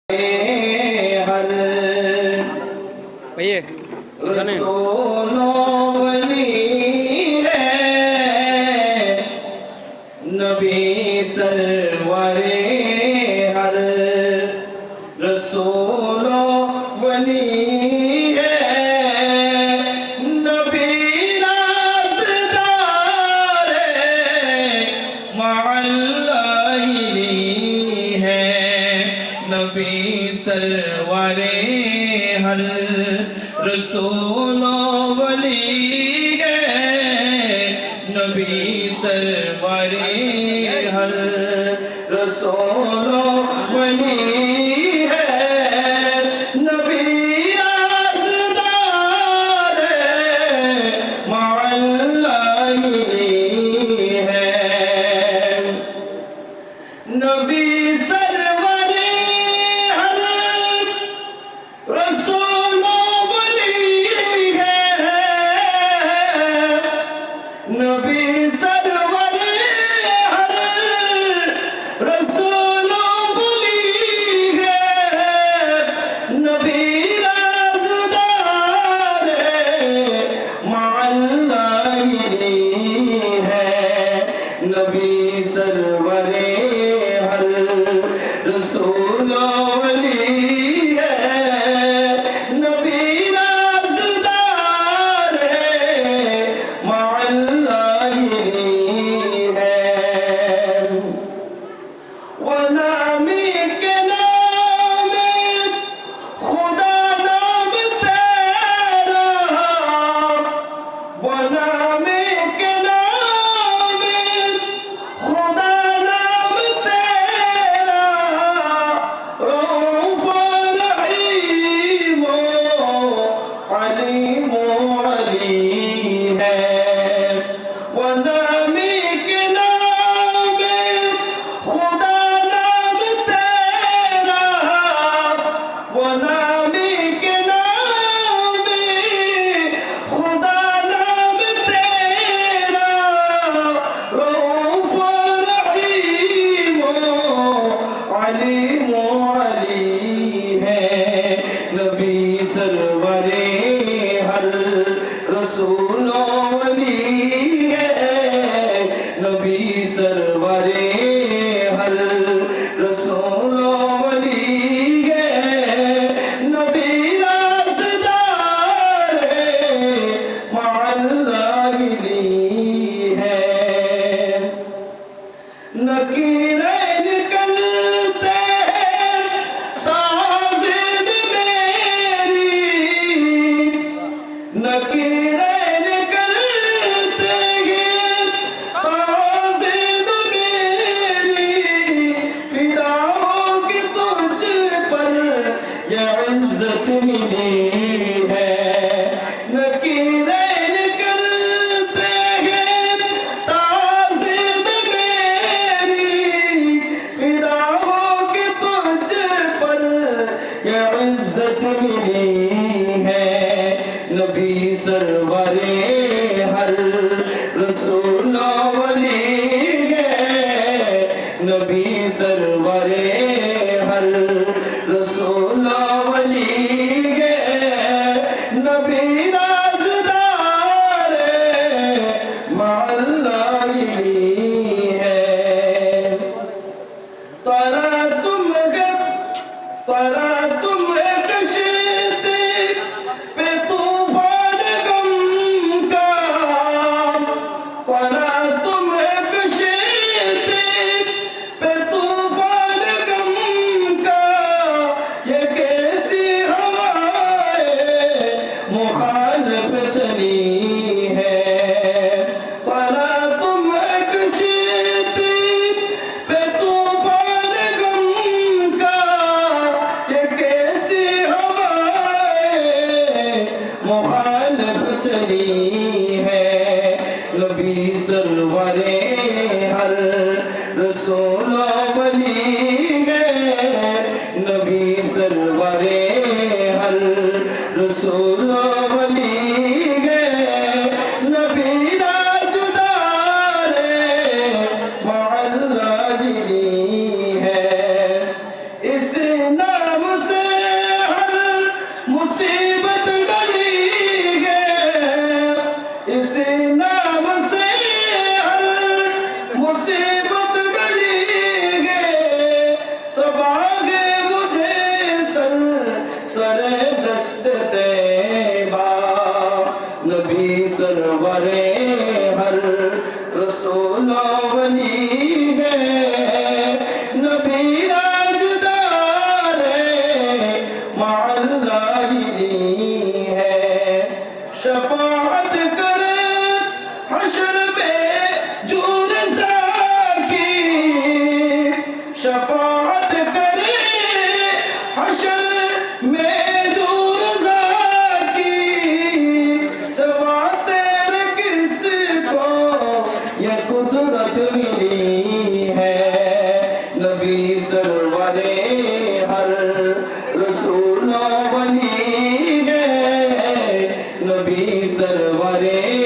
हर भैया रसूलों वली है नबी सरवरे हर रसूलों वली है नबी राज़दार मअल्लाही है नबी सरवरे हर रसूलों वली है नबी सरवरे हर रसूलों वली है नबी राज़दार मअल्लाही है नबी सरवरे हर रसूलों वली है नबी सरवरे हर रसूलों वली है नबी राज़दार मअल्लाही है नबी सरवरे हर रसूलों वली है नबी राज़दार मअल्लाही है वो नामी के नाम खुदा नाम तेरा वो नामी के नाम खुदा नाम तेरा रऊफ़ रहीम अलीम अली है वो नामी के नाम खुदा नाम तेरा वो नामी के नाम खुदा नाम तेरा रऊफ़ रहीम अलीम अली है नबी सरवरे हर रसूलों वली है नबी सरवरे हर रसूलों वली है नबी राज़दार मअल्लाही है नकीरें निकलते हैं ताज़ीम मेरी नकीरें निकलते हैं ताज़ीम मेरी फिदा होगी तुझ पर ये इज़्ज़त मिली है नकीरें निकलते हैं ताज़ीम मेरी फिदा होगी तुझ पर ये इज़्ज़त मिली है नबी सरवरे हर रसूलों वली है नबी सरवरे हर रसूलों वली है नबी राज़दार मअल्लाही है तरा तुम कश्ती पे तूफान गम का तरा तुम कश्ती पे तूफान गम का ये कैसी हवाएं मुखालिफ चली है तरा तुम कश्ती पे तूफान गम का ये कैसी हवाएं मुखालिफ चली है नबी सरवरे हर रसूलों वली है नबी सरवरे हर रसूलों वली है नबी राज़दार मअल्लाही है इस नाम से हर मुसीबत डली है, इस नाम से हर मुसीबत डली है। सब आगे मुझे सरे दश्त तैबा, नबी सरवरे हर रसूल वली है, नबी राजदारे माअल्लाही है। शफाअत करे हशर में जो रज़ा की, शफाअत करे हशर में जो रज़ा की। सवा तेरे किसको ये कुदरत मिली है, नबी सरवरे हर रसूल वली है, नबी सरवरे